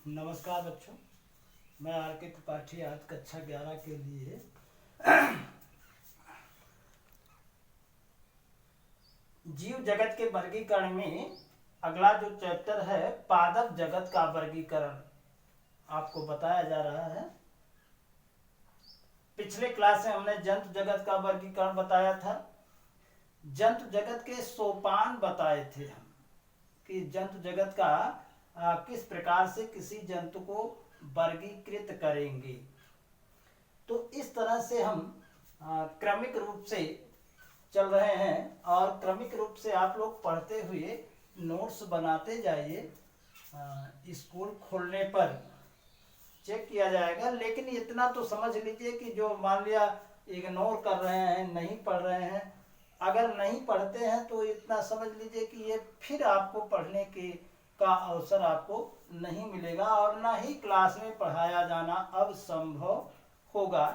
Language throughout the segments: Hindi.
नमस्कार बच्चों, मैं आर.के. त्रिपाठी आज कक्षा 11 के लिए जीव जगत के वर्गीकरण में अगला जो चैप्टर है पादप जगत का वर्गीकरण आपको बताया जा रहा है। पिछले क्लास में हमने जंतु जगत का वर्गीकरण बताया था। जंतु जगत के सोपान बताए थे हम कि जंतु जगत का किस प्रकार से किसी जंतु को वर्गीकृत करेंगे। तो इस तरह से हम क्रमिक रूप से चल रहे हैं और क्रमिक रूप से आप लोग पढ़ते हुए नोट्स बनाते जाइए। स्कूल खोलने पर चेक किया जाएगा, लेकिन इतना तो समझ लीजिए कि जो मान लिया इग्नोर कर रहे हैं, नहीं पढ़ रहे हैं, अगर नहीं पढ़ते हैं तो इतना समझ लीजिए कि ये फिर आपको पढ़ने का अवसर आपको नहीं मिलेगा और ना ही क्लास में पढ़ाया जाना अब संभव होगा।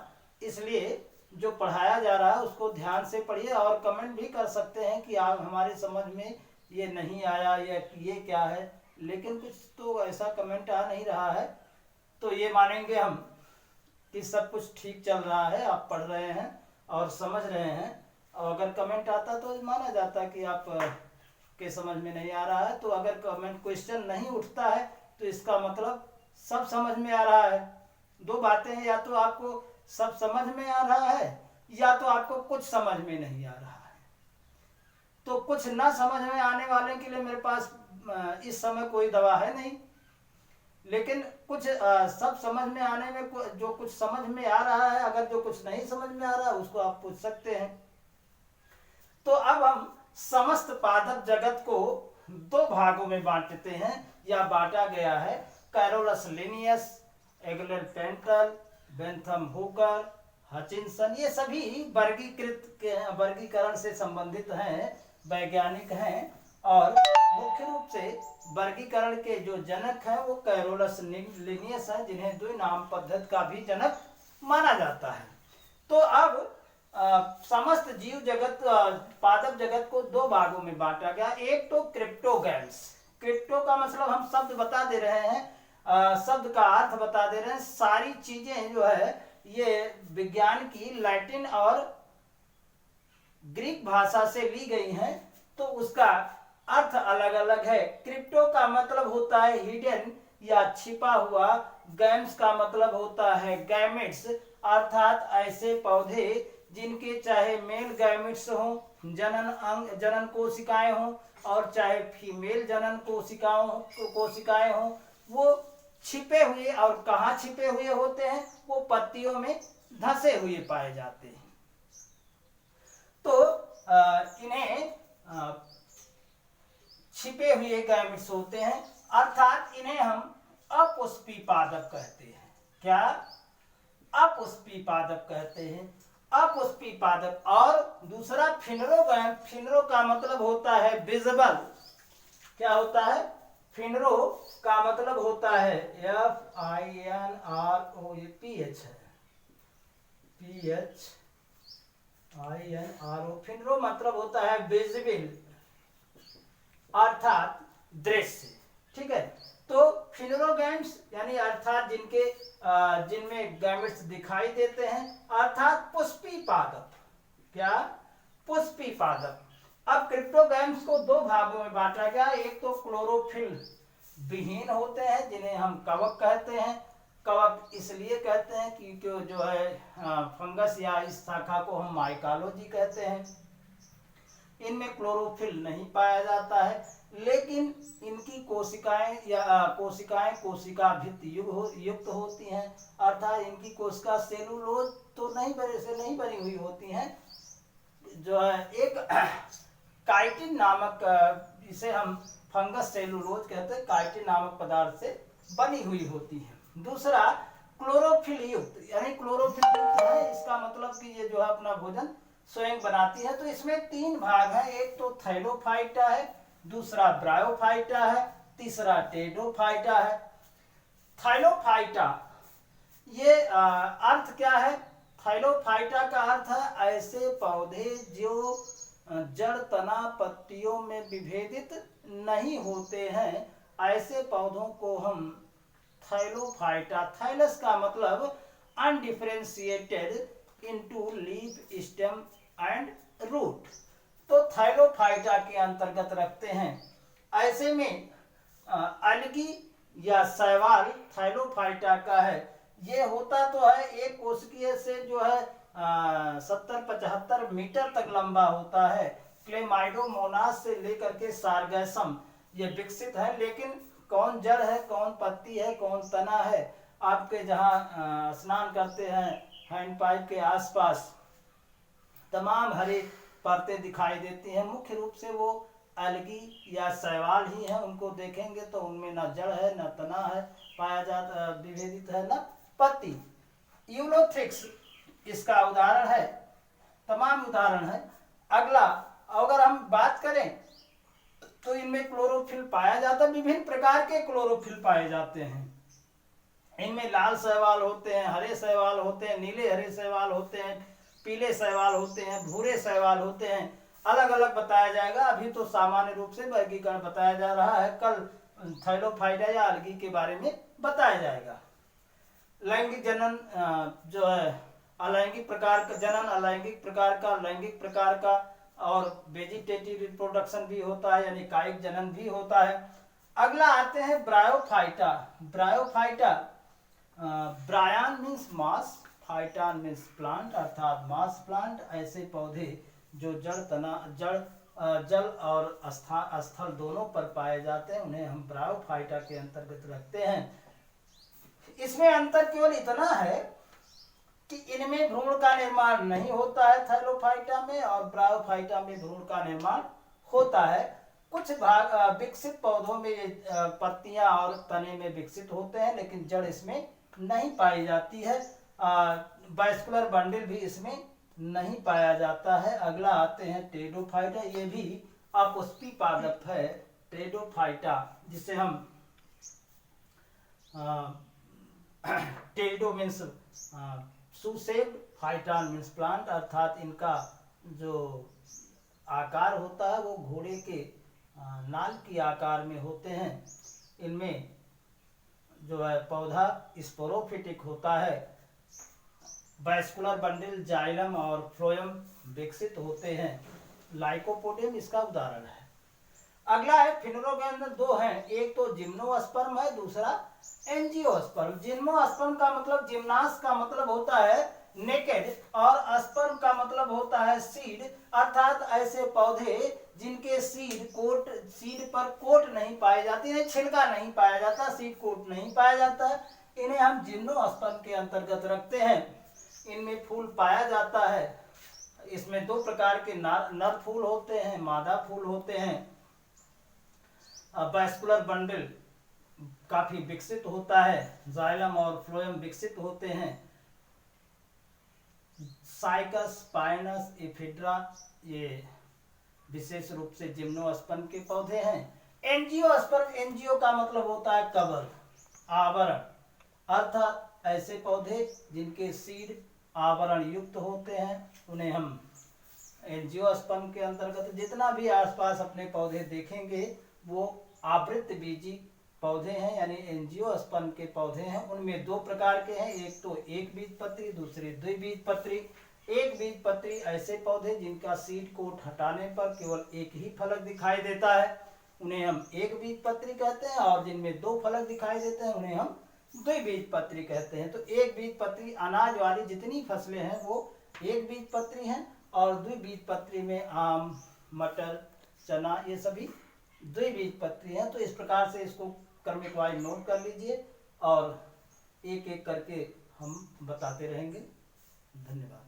इसलिए जो पढ़ाया जा रहा है उसको ध्यान से पढ़िए और कमेंट भी कर सकते हैं कि आप हमारी समझ में ये नहीं आया या ये क्या है, लेकिन कुछ तो ऐसा कमेंट आ नहीं रहा है तो ये मानेंगे हम कि सब कुछ ठीक चल रहा है, आप पढ़ रहे हैं और समझ रहे हैं। और अगर कमेंट आता तो माना जाता कि आप के समझ में नहीं आ रहा है। तो अगर कमेंट क्वेश्चन नहीं उठता है तो इसका मतलब सब समझ में आ रहा है। दो बातें हैं, या तो आपको सब समझ में आ रहा है या तो आपको कुछ समझ में नहीं आ रहा है। तो कुछ ना समझ में आने वाले के लिए मेरे पास इस समय कोई दवा है नहीं, लेकिन कुछ सब समझ में आने में जो कुछ समझ में आ रहा है, अगर जो कुछ नहीं समझ में आ रहा है उसको आप पूछ सकते हैं। तो अब हम समस्त पादप जगत को दो भागों में बांटते हैं या बांटा गया है। Carolus Linnaeus, Engler Prantl, Bentham Hooker, Hutchinson, ये सभी वर्गीकरण से संबंधित हैं, वैज्ञानिक हैं और मुख्य रूप से वर्गीकरण के जो जनक हैं वो कैरोलस लिनियस है, जिन्हें द्विनाम पद्धति का भी जनक माना जाता है। तो अब समस्त जीव जगत पादप जगत को दो भागों में बांटा गया। एक तो क्रिप्टोगैम्स, क्रिप्टो का मतलब हम शब्द बता दे रहे हैं, शब्द का अर्थ बता दे रहे हैं। सारी चीजें जो है ये विज्ञान की लैटिन और ग्रीक भाषा से ली गई हैं, तो उसका अर्थ अलग अलग है। क्रिप्टो का मतलब होता है हिडन या छिपा हुआ, गैम्स का मतलब होता है गैमेट्स, अर्थात ऐसे पौधे जिनके चाहे मेल गैमेट्स हों, जनन कोशिकाएं हों, और चाहे फीमेल जनन कोशिकाएं हों, वो छिपे हुए, और कहाँ छिपे हुए होते हैं, वो पत्तियों में धंसे हुए पाए जाते हैं। तो इन्हें छिपे हुए गैमेट्स होते हैं, अर्थात इन्हें हम अपुष्पी पादप कहते हैं। क्या? अपुष्पी पादप कहते हैं, अपुष्पी पादप। और दूसरा फिनरोगैम, फिनरो का मतलब होता है विजिबल। क्या होता है? फिनरो का मतलब होता है FINRO, ये PH है, PHINRO। फिनरो मतलब होता है विजिबल, अर्थात दृश्य। ठीक है, तो फिनरोगैम्स यानी अर्थात जिनमें गैमेट्स दिखाई देते हैं, अर्थात पुष्पी पादप। क्या? पुष्पी पादप। अब क्रिप्टोगैम्स को दो भागों में बांटा गया। एक तो क्लोरोफिल विहीन होते हैं, जिन्हें हम कवक कहते हैं। कवक इसलिए कहते हैं क्योंकि जो है फंगस या इस शाखा को हम माइकोलॉजी कहते हैं। इनमें क्लोरोफिल नहीं पाया जाता है, लेकिन इनकी कोशिकाएं कोशिका भित्ति युक्त होती हैं, अर्थात इनकी कोशिका सेलुलोज तो नहीं बनी हुई होती हैं। जो है एक काइटिन नामक, इसे हम फंगस सेलुलोज कहते हैं, काइटिन नामक पदार्थ से बनी हुई होती है। दूसरा क्लोरोफिल युक्त, यानी क्लोरोफिल युक्त है, इसका मतलब कि ये जो है अपना भोजन स्वयं बनाती है। तो इसमें तीन भाग हैं, एक तो थैलोफाइटा है, दूसरा ब्रायोफाइटा है, तीसरा टेडोफाइटा है। थैलोफाइटा, ये अर्थ क्या है? थैलोफाइटा का अर्थ है ऐसे पौधे जो जड़ तना पत्तियों में विभेदित नहीं होते हैं, ऐसे पौधों को हम थैलोफाइटा। थैलस का मतलब undifferentiated into leaf, stem and root, तो थैलोफाइटा के अंतर्गत रखते हैं। ऐसे में अलगी या शैवाल थैलोफाइटा का है। ये होता तो है एक कोशिकीय से जो है 70-75 मीटर तक लंबा होता है। क्लेमाइडोमोनास से लेकर के सारगैसम ये विकसित है, लेकिन कौन जड़ है, कौन पत्ती है, कौन तना है, आपके जहाँ स्नान करते हैं हैंडपाइप के आसपास तमाम हरी परतें दिखाई देती हैं। मुख्य रूप से वो एल्गी या शैवाल ही है। उनको देखेंगे तो उनमें न जड़ है, न तना है पाया जाता, विभेदित है, न पत्ती। यूलोथ्रिक्स इसका उदाहरण है, तमाम उदाहरण है। अगला अगर हम बात करें तो इनमें क्लोरोफिल पाया जाता है। विभिन्न प्रकार के क्लोरोफिल पाए जाते हैं। इनमें लाल शैवाल होते हैं, हरे शैवाल होते हैं, नीले हरे शैवाल होते हैं, पीले शैवाल होते हैं, भूरे शैवाल होते हैं। अलग अलग बताया जाएगा। अभी तो सामान्य रूप से वर्गीकरण बताया जा रहा है, कल थैलोफाइटा या अलगी के बारे में बताया जाएगा। लैंगिक जनन जो है अलैंगिक प्रकार का जनन, अलैंगिक प्रकार का, लैंगिक प्रकार का, और वेजिटेटिव रिप्रोडक्शन भी होता है, यानी कायिक जनन भी होता है। अगला आते हैं bryophyta. Bryophyta, bryon means moss, phyta means plant अर्थात मास प्लांट। ऐसे पौधे जो जड़, तना, जल और स्थल दोनों पर पाए जाते हैं, उन्हें हम ब्रायोफाइटा के अंतर्गत रखते हैं। इसमें अंतर केवल इतना है कि इनमें भ्रूण का निर्माण नहीं होता है थैलोफाइटा में, और ब्रायोफाइटा में भ्रूण का निर्माण होता है। कुछ भाग विकसित पौधों में पत्तियां और तने में विकसित होते हैं, लेकिन जड़ इसमें नहीं पाई जाती है। वैस्कुलर बंडल भी इसमें नहीं पाया जाता है। अगला आते हैं टेडोफाइटा। ये भी अपुष्पी पादप है टेडोफाइटा, जिसे हम टेडो मीन्स सुसेप, फाइटान मीन्स प्लांट, अर्थात इनका जो आकार होता है वो घोड़े के नाल की आकार में होते हैं। इनमें जो है पौधा स्पोरोफिटिक होता है। वैस्कुलर बंडल, जाइलम और फ्लोएम विकसित होते हैं। लाइकोपोडियम इसका उदाहरण है। अगला है फिनोरोगैंथम। दो हैं, एक तो जिम्नोस्पर्म है, दूसरा एंजियोस्पर्म। जिम्नोस्पर्म का मतलब, जिम्नास का मतलब होता है नेकेड, और स्पर्म का मतलब होता है सीड, अर्थात ऐसे पौधे जिनके सीड पर कोट नहीं पाई जाती है, छिलका नहीं पाया जाता, सीड कोट नहीं पाया जाता है, इन्हें हम जिम्नोस्पर्म के अंतर्गत रखते हैं। इनमें फूल पाया जाता है। इसमें दो प्रकार के नर फूल होते हैं, मादा फूल होते हैं। वैस्कुलर बंडल काफी विकसित होता है, जाइलम और फ्लोएम विकसित होते हैं। साइकस, पाइनस, एफिड्रा ये विशेष रूप से जिम्नोस्पर्म के पौधे हैं। एंजियोस्पर्म, एंजियो का मतलब होता है कवर, आवरण, अर्थात ऐसे पौधे जिनके सीड आवरण युक्त होते हैं, उन्हें हम एंजियोस्पर्म के अंतर्गत। जितना भी आसपास अपने पौधे देखेंगे वो आवृत बीजी पौधे हैं, यानी एंजियोस्पर्म के पौधे हैं। उनमें दो प्रकार के हैं, एक तो एक बीजपत्री, दूसरी द्विबीजपत्री। एक बीजपत्री ऐसे पौधे जिनका सीड कोट हटाने पर केवल एक ही फलक दिखाई देता है, उन्हें हम एक बीजपत्री कहते हैं, और जिनमें दो फलक दिखाई देते हैं उन्हें हम द्विबीजपत्री कहते हैं। तो एक बीजपत्री अनाज वाली जितनी फसलें हैं वो एक बीजपत्री हैं, और द्विबीजपत्री में आम, मटर, चना ये सभी द्विबीजपत्री हैं। तो इस प्रकार से इसको क्रमिक वाइज नोट कर लीजिए, और एक एक करके हम बताते रहेंगे। धन्यवाद।